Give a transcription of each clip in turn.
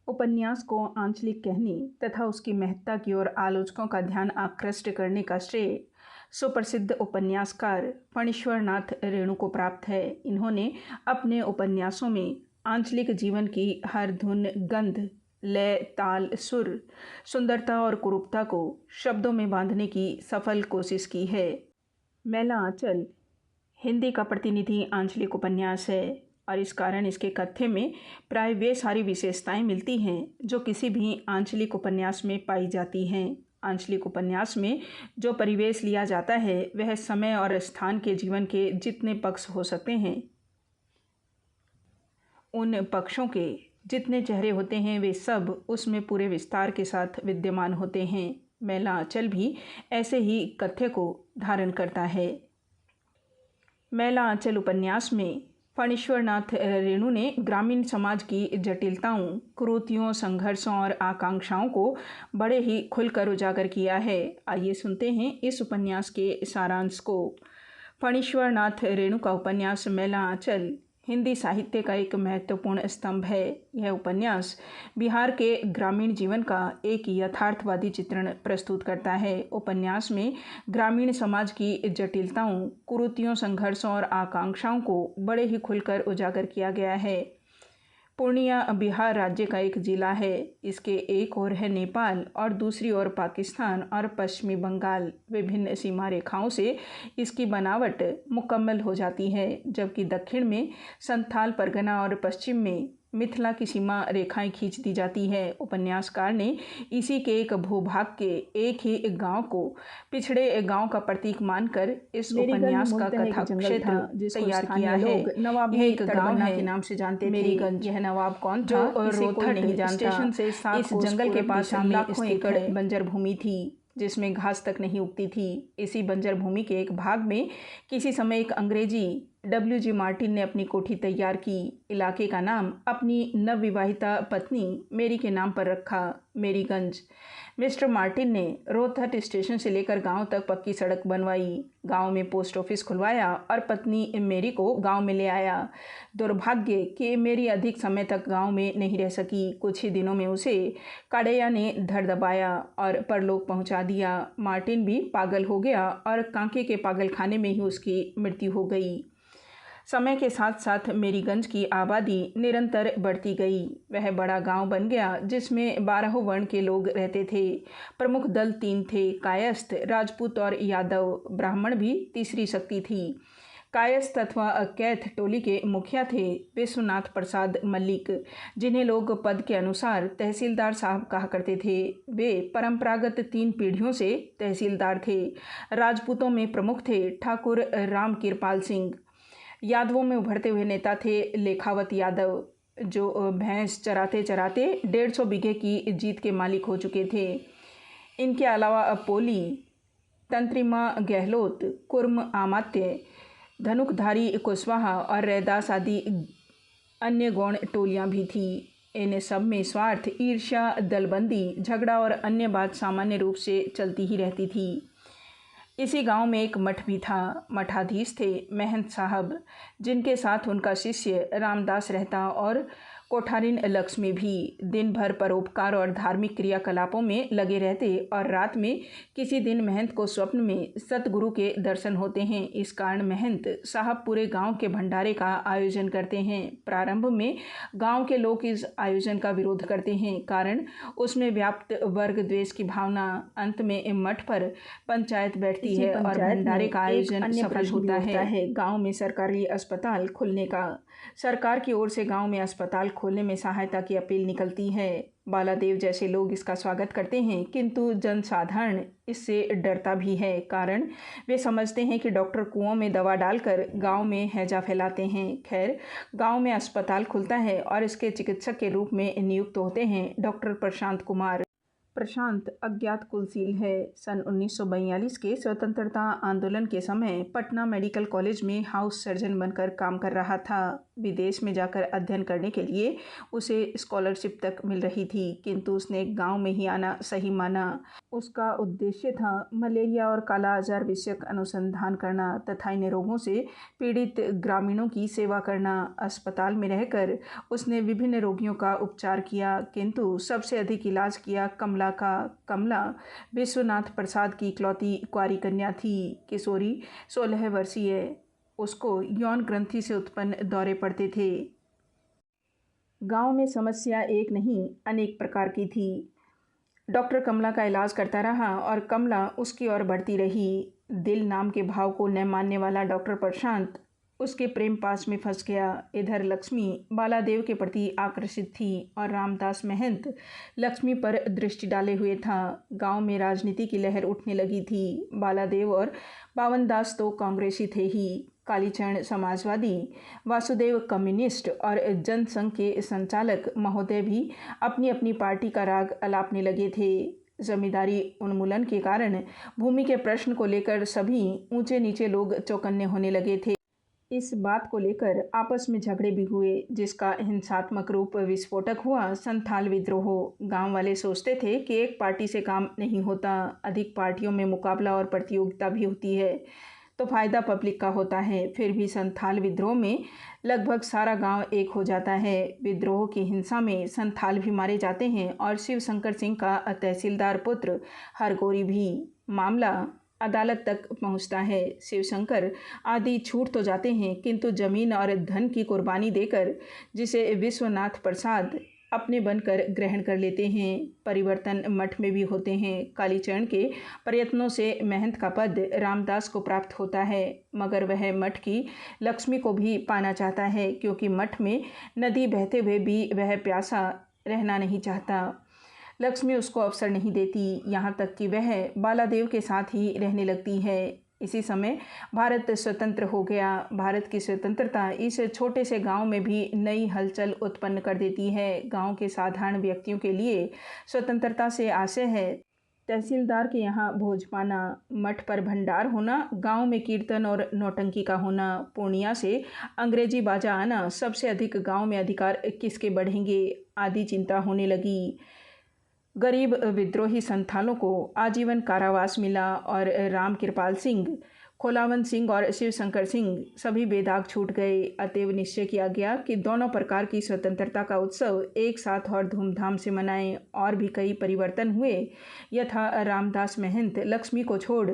उपन्यास को आंचलिक कहने तथा उसकी महत्ता की ओर आलोचकों का ध्यान आकृष्ट करने का श्रेय सुप्रसिद्ध उपन्यासकार फणीश्वरनाथ रेणु को प्राप्त है। इन्होंने अपने उपन्यासों में आंचलिक जीवन की हर धुन, गंध, लय, ताल, सुर, सुंदरता और कुरूपता को शब्दों में बांधने की सफल कोशिश की है। मैला आंचल हिंदी का प्रतिनिधि आंचलिक उपन्यास है और इस कारण इसके कथ्य में प्राय वे सारी विशेषताएं मिलती हैं जो किसी भी आंचलिक उपन्यास में पाई जाती हैं। आंचलिक उपन्यास में जो परिवेश लिया जाता है वह समय और स्थान के जीवन के जितने पक्ष हो सकते हैं, उन पक्षों के जितने चेहरे होते हैं वे सब उसमें पूरे विस्तार के साथ विद्यमान होते हैं। मैला आंचल भी ऐसे ही कथ्य को धारण करता है। मैला आंचल उपन्यास में फणीश्वरनाथ रेणु ने ग्रामीण समाज की जटिलताओं, कुरीतियों, संघर्षों और आकांक्षाओं को बड़े ही खुलकर उजागर किया है। आइए सुनते हैं इस उपन्यास के सारांश को। फणीश्वरनाथ रेणु का उपन्यास मैला आंचल हिंदी साहित्य का एक महत्वपूर्ण स्तंभ है। यह उपन्यास बिहार के ग्रामीण जीवन का एक यथार्थवादी चित्रण प्रस्तुत करता है। उपन्यास में ग्रामीण समाज की जटिलताओं, कुरीतियों, संघर्षों और आकांक्षाओं को बड़े ही खुलकर उजागर किया गया है। पूर्णिया बिहार राज्य का एक जिला है। इसके एक ओर है नेपाल और दूसरी ओर पाकिस्तान और पश्चिमी बंगाल। विभिन्न सीमा रेखाओं से इसकी बनावट मुकम्मल हो जाती है, जबकि दक्षिण में संथाल परगना और पश्चिम में मिथिला की सीमा रेखाएं खींच दी जाती है। उपन्यासकार ने इसी के एक भूभाग के एक ही गांव को पिछड़े गांव का प्रतीक मानकर इस उपन्यास का कथा क्षेत्र तैयार किया है। यह एक गांव है के नाम से जानते थे। यह नवाब कौन था इसे कोई नहीं जानता। स्टेशन से इस जंगल के पास लाखों एकड़ बंजर भूमि थी जिसमें घास तक नहीं उगती थी। इसी बंजर भूमि के एक भाग में किसी समय एक अंग्रेजी W.G. मार्टिन ने अपनी कोठी तैयार की। इलाके का नाम अपनी नवविवाहिता पत्नी मेरी के नाम पर रखा, मेरीगंज। मिस्टर मार्टिन ने रोहतट स्टेशन से लेकर गांव तक पक्की सड़क बनवाई, गांव में पोस्ट ऑफिस खुलवाया और पत्नी मेरी को गांव में ले आया। दुर्भाग्य कि मेरी अधिक समय तक गांव में नहीं रह सकी। कुछ ही दिनों में उसे काड़ैया ने धर दबाया और परलोक पहुंचा दिया। मार्टिन भी पागल हो गया और कांके के पागलखाने में ही उसकी मृत्यु हो गई। समय के साथ साथ मेरीगंज की आबादी निरंतर बढ़ती गई। वह बड़ा गांव बन गया जिसमें 12 वर्ण के लोग रहते थे। प्रमुख दल 3 थे, कायस्थ, राजपूत और यादव। ब्राह्मण भी तीसरी शक्ति थी। कायस्थ अथवा कैथ टोली के मुखिया थे विश्वनाथ प्रसाद मल्लिक, जिन्हें लोग पद के अनुसार तहसीलदार साहब कहा करते थे। वे परंपरागत 3 पीढ़ियों से तहसीलदार थे। राजपूतों में प्रमुख थे ठाकुर राम कृपाल सिंह। यादवों में उभरते हुए नेता थे लेखावत यादव, जो भैंस चराते चराते 150 बीघे की जीत के मालिक हो चुके थे। इनके अलावा पोली, तंत्रिमा गहलोत, कुर्म आमात्य, धनुकधारी कुशवाहा और रैदास आदि अन्य गौण टोलियां भी थी। इन सब में स्वार्थ, ईर्ष्या, दलबंदी, झगड़ा और अन्य बात सामान्य रूप से चलती ही रहती थी। इसी गांव में एक मठ भी था। मठाधीश थे महंत साहब, जिनके साथ उनका शिष्य रामदास रहता, और कोठारिन लक्ष्मी भी। दिन भर परोपकार और धार्मिक क्रियाकलापों में लगे रहते और रात में किसी दिन महंत को स्वप्न में सतगुरु के दर्शन होते हैं। इस कारण महंत साहब पूरे गांव के भंडारे का आयोजन करते हैं। प्रारंभ में गांव के लोग इस आयोजन का विरोध करते हैं, कारण उसमें व्याप्त वर्ग द्वेष की भावना। अंत में मठ पर पंचायत बैठती है और भंडारे का आयोजन सफल होता है। गाँव में सरकारी अस्पताल खुलने का। सरकार की ओर से गांव में अस्पताल खोलने में सहायता की अपील निकलती है। बालादेव जैसे लोग इसका स्वागत करते हैं, किंतु जनसाधारण इससे डरता भी है, कारण वे समझते हैं कि डॉक्टर कुओं में दवा डालकर गांव में हैजा फैलाते हैं। खैर, गांव में अस्पताल खुलता है और इसके चिकित्सक के रूप में नियुक्त होते हैं डॉक्टर प्रशांत कुमार। प्रशांत अज्ञात कुलशील है। सन 1942 के स्वतंत्रता आंदोलन के समय पटना मेडिकल कॉलेज में हाउस सर्जन बनकर काम कर रहा था। विदेश में जाकर अध्ययन करने के लिए उसे स्कॉलरशिप तक मिल रही थी, किंतु उसने गांव में ही आना सही माना। उसका उद्देश्य था मलेरिया और काला आजार विषयक अनुसंधान करना तथा इन रोगों से पीड़ित ग्रामीणों की सेवा करना। अस्पताल में रहकर उसने विभिन्न रोगियों का उपचार किया, किंतु सबसे अधिक इलाज किया कमला का। कमला विश्वनाथ प्रसाद की इकलौती कुंवारी कन्या थी। किशोरी 16 वर्षीय। उसको यौन ग्रंथि से उत्पन्न दौरे पड़ते थे। गांव में समस्या एक नहीं अनेक प्रकार की थी। डॉक्टर कमला का इलाज करता रहा और कमला उसकी ओर बढ़ती रही। दिल नाम के भाव को न मानने वाला डॉक्टर प्रशांत उसके प्रेम पास में फंस गया। इधर लक्ष्मी बालादेव के प्रति आकर्षित थी और रामदास महंत लक्ष्मी पर दृष्टि डाले हुए था। गांव में राजनीति की लहर उठने लगी थी। बालादेव और बावनदास तो कांग्रेसी थे ही, कालीचरण समाजवादी, वासुदेव कम्युनिस्ट और जनसंघ के संचालक महोदय भी अपनी अपनी पार्टी का राग अलापने लगे थे। जमींदारी उन्मूलन के कारण भूमि के प्रश्न को लेकर सभी ऊंचे नीचे लोग चौकन्ने होने लगे थे। इस बात को लेकर आपस में झगड़े भी हुए, जिसका हिंसात्मक रूप विस्फोटक हुआ संथाल विद्रोह। गांव वाले सोचते थे कि एक पार्टी से काम नहीं होता, अधिक पार्टियों में मुकाबला और प्रतियोगिता भी होती है तो फायदा पब्लिक का होता है। फिर भी संथाल विद्रोह में लगभग सारा गांव एक हो जाता है। विद्रोह की हिंसा में संथाल भी मारे जाते हैं और शिव शंकर सिंह का तहसीलदार पुत्र हरगोरी भी। मामला अदालत तक पहुंचता है। शिवशंकर आदि छूट तो जाते हैं, किंतु जमीन और धन की कुर्बानी देकर जिसे विश्वनाथ प्रसाद अपने बनकर ग्रहण कर लेते हैं। परिवर्तन मठ में भी होते हैं। कालीचरण के प्रयत्नों से महंत का पद रामदास को प्राप्त होता है, मगर वह मठ की लक्ष्मी को भी पाना चाहता है, क्योंकि मठ में नदी बहते हुए भी वह प्यासा रहना नहीं चाहता। लक्ष्मी उसको अवसर नहीं देती, यहाँ तक कि वह बालादेव के साथ ही रहने लगती है। इसी समय भारत स्वतंत्र हो गया। भारत की स्वतंत्रता इस छोटे से गांव में भी नई हलचल उत्पन्न कर देती है। गांव के साधारण व्यक्तियों के लिए स्वतंत्रता से आशय है तहसीलदार के यहाँ भोज पाना, मठ पर भंडार होना, गांव में कीर्तन और नौटंकी का होना, पूर्णिया से अंग्रेजी बाजा आना, सबसे अधिक गांव में अधिकार किसके बढ़ेंगे आदि चिंता होने लगी। गरीब विद्रोही संथालों को आजीवन कारावास मिला और राम कृपाल सिंह, खोलावन सिंह और शिवशंकर सिंह सभी बेदाग छूट गए। अतएव निश्चय किया गया कि दोनों प्रकार की स्वतंत्रता का उत्सव एक साथ और धूमधाम से मनाएं। और भी कई परिवर्तन हुए। यथा रामदास महंत लक्ष्मी को छोड़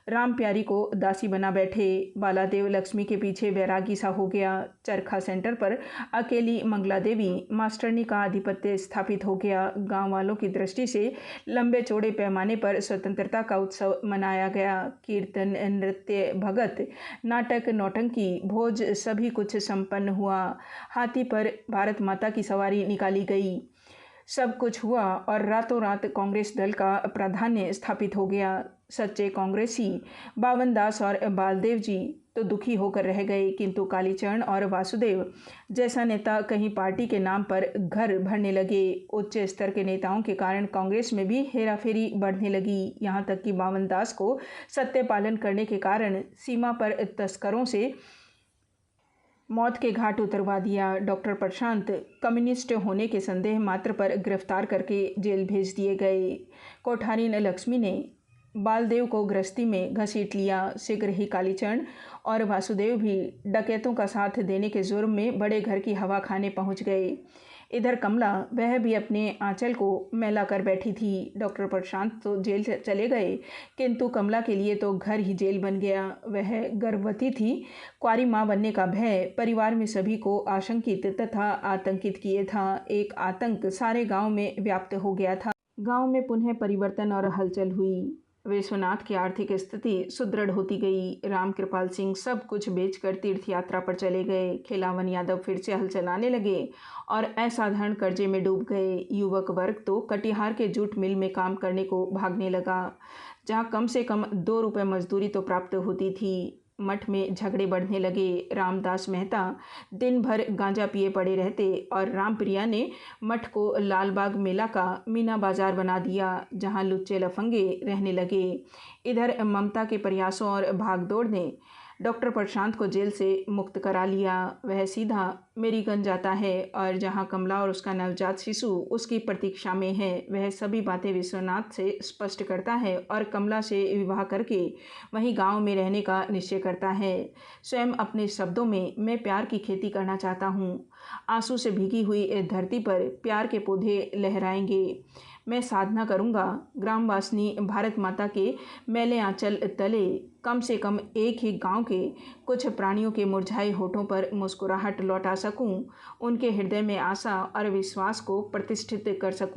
राम प्यारी को दासी बना बैठे। बालादेव लक्ष्मी के पीछे वैरागी सा हो गया। चरखा सेंटर पर अकेली मंगला देवी मास्टरनी का आधिपत्य स्थापित हो गया। गांव वालों की दृष्टि से लंबे चौड़े पैमाने पर स्वतंत्रता का उत्सव मनाया गया। कीर्तन, नृत्य, भगत, नाटक, नौटंकी, भोज सभी कुछ संपन्न हुआ। हाथी पर भारत माता की सवारी निकाली गई। सब कुछ हुआ और रातों रात कांग्रेस दल का प्राधान्य स्थापित हो गया। सच्चे कांग्रेसी बावनदास और बालदेव जी तो दुखी होकर रह गए, किंतु कालीचरण और वासुदेव जैसा नेता कहीं पार्टी के नाम पर घर भरने लगे। उच्च स्तर के नेताओं के कारण कांग्रेस में भी हेराफेरी बढ़ने लगी। यहाँ तक कि बावनदास को सत्य पालन करने के कारण सीमा पर तस्करों से मौत के घाट उतरवा दिया। डॉक्टर प्रशांत कम्युनिस्ट होने के संदेह मात्र पर गिरफ्तार करके जेल भेज दिए गए। कोठारीन लक्ष्मी ने बालदेव को गृहस्थी में घसीट लिया। शीघ्र ही कालीचरण और वासुदेव भी डकैतों का साथ देने के जुर्म में बड़े घर की हवा खाने पहुंच गए। इधर कमला, वह भी अपने आंचल को मैला कर बैठी थी। डॉक्टर प्रशांत तो जेल से चले गए, किंतु कमला के लिए तो घर ही जेल बन गया। वह गर्भवती थी। कुंवारी माँ बनने का भय परिवार में सभी को आशंकित तथा आतंकित किए था। एक आतंक सारे गांव में व्याप्त हो गया था। गांव में पुनः परिवर्तन और हलचल हुई। विश्वनाथ की आर्थिक स्थिति सुदृढ़ होती गई। राम कृपाल सिंह सब कुछ बेचकर तीर्थ यात्रा पर चले गए। खिलावन यादव फिर से हल चलाने लगे और असाधारण कर्जे में डूब गए। युवक वर्ग तो कटिहार के जूट मिल में काम करने को भागने लगा, जहाँ कम से कम 2 रुपये मजदूरी तो प्राप्त होती थी। मठ में झगड़े बढ़ने लगे। रामदास मेहता दिन भर गांजा पिए पड़े रहते और रामप्रिया ने मठ को लालबाग मेला का मीना बाजार बना दिया, जहां लुच्चे लफंगे रहने लगे। इधर ममता के प्रयासों और भागदौड़ ने डॉक्टर प्रशांत को जेल से मुक्त करा लिया। वह सीधा मेरीगंज जाता है और जहां कमला और उसका नवजात शिशु उसकी प्रतीक्षा में है, वह सभी बातें विश्वनाथ से स्पष्ट करता है और कमला से विवाह करके वहीं गांव में रहने का निश्चय करता है। स्वयं अपने शब्दों में, मैं प्यार की खेती करना चाहता हूँ। आंसू से भीगी हुई धरती पर प्यार के पौधे लहराएंगे। मैं साधना करूँगा, ग्रामवासिनी भारत माता के मैले आंचल तले कम से कम एक ही गांव के कुछ प्राणियों के मुरझाए होठों पर मुस्कुराहट लौटा सकूं, उनके हृदय में आशा और विश्वास को प्रतिष्ठित कर सकूं।